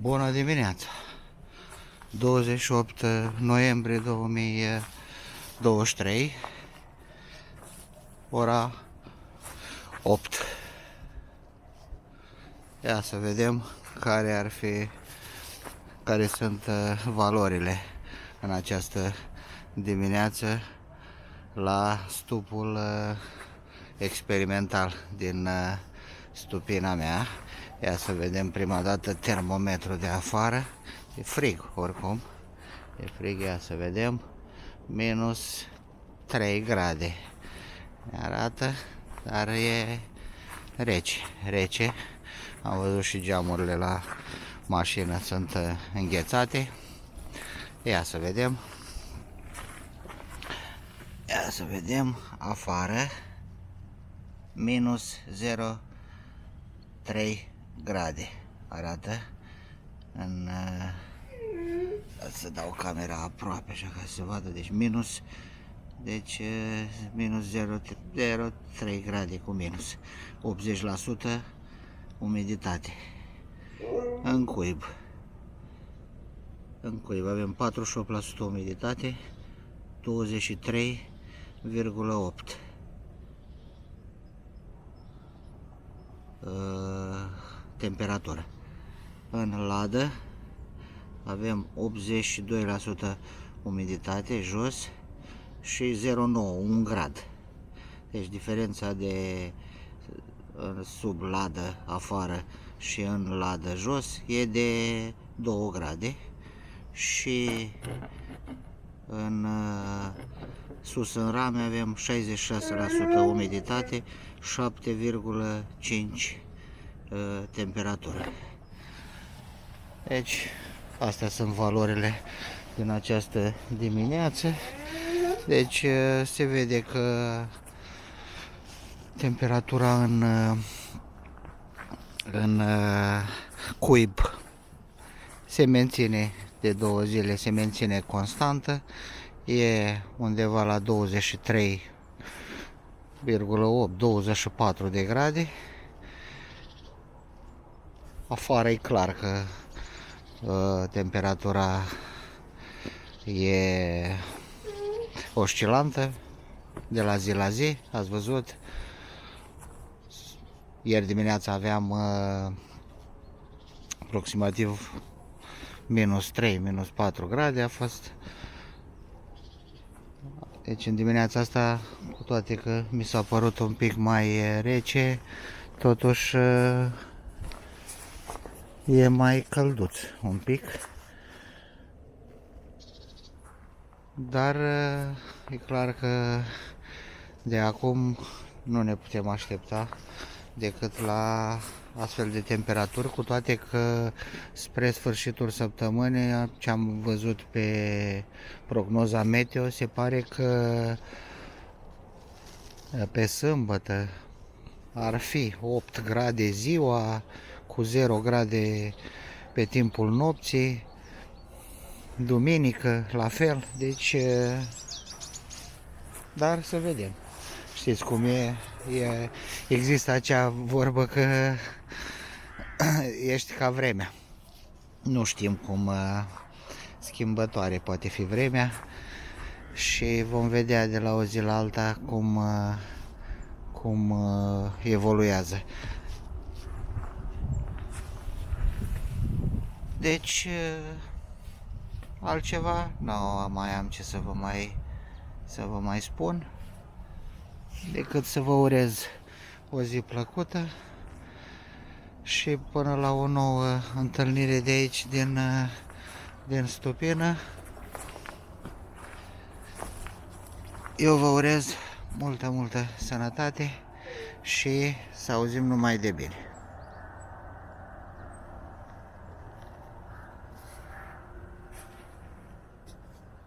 Bună dimineața! 28 noiembrie 2023, ora 8. Ia să vedem care sunt valorile în această dimineață la stupul experimental din stupina mea. Ia să vedem prima dată termometrul de afară. E frig oricum. E frig, ia să vedem. Minus 3 grade. Arată, dar e rece. Am văzut și geamurile la mașină sunt înghețate. Ia să vedem. Ia să vedem afară. Minus 0,3 grade arată în să dau camera aproape așa ca să se vadă, deci minus 0,3 grade cu minus 80% umiditate în cuib avem 48% umiditate, 23,8 temperatură. În ladă avem 82% umiditate jos și 0,9, 1 grad. Deci diferența de sub ladă afară și în ladă jos e de 2 grade și în sus în rame avem 66% umiditate, 7,5 temperatură. Deci astea sunt valorile din această dimineață. Deci se vede că temperatura în cuib se menține de 2 zile, se menține constantă. E undeva la 23,8-24 de grade. Afară e clar că temperatura e oscilantă de la zi la zi. Ați văzut, ieri dimineața aveam aproximativ minus 3, minus 4 grade a fost. Deci în dimineața asta, cu toate că mi s-a părut un pic mai rece, totuși e mai călduț un pic. Dar e clar că de acum nu ne putem aștepta decât la astfel de temperaturi, cu toate că spre sfârșitul săptămânii, ce am văzut pe prognoza meteo, se pare că pe sâmbătă ar fi 8 grade ziua, cu 0 grade pe timpul nopții, duminică la fel, deci dar să vedem. Știți cum există acea vorbă că ești ca vremea. Nu știm cum schimbătoare poate fi vremea și vom vedea de la o zi la alta cum evoluează. Deci altceva nu mai am ce să vă mai spun decât să vă urez o zi plăcută și până la o nouă întâlnire de aici din Stupină. Eu vă urez multă sănătate și să auzim numai de bine.